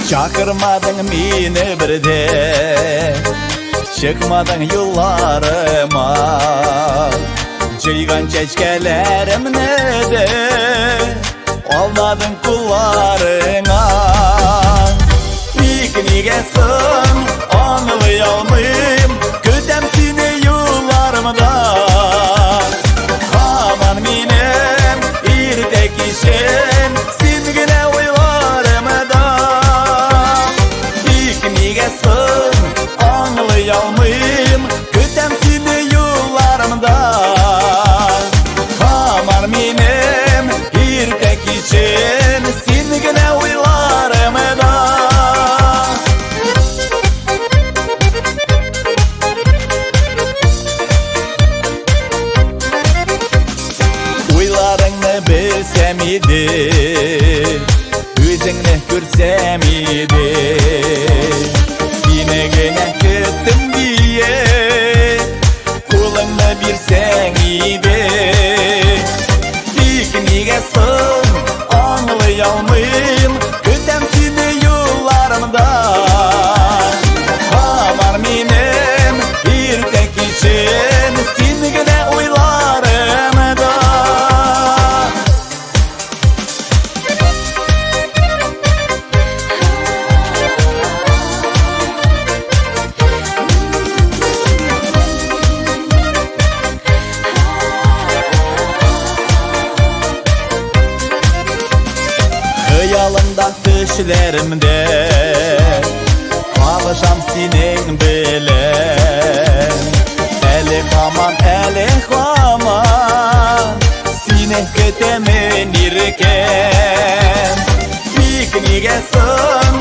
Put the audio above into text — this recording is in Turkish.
Çakırmadın beni birde, çıkmadın yollarıma. Cıygan çeçkelerimne de almadın kullarına. Piknigesin anlayalmayım, kötem seni yollarımda. Aman benim irtek işim, sizgine uylarımda. Piknigesin anlayalmayım, kötem seni yollarımda. Aman benim irtek için, sizgine uylarımda. Uylarını bilsem idi, yüzünü görsem idi. Yine gene gittim diye kulağını bilsen idi. Piknigesin anlayalmayım, kötem seni yollarımda. Aman benim bir tek için, sizgine uylarımda. Hayalımda düşlerimde kalışam senin bilen. Elek aman seni kötemin irken. Piknigesin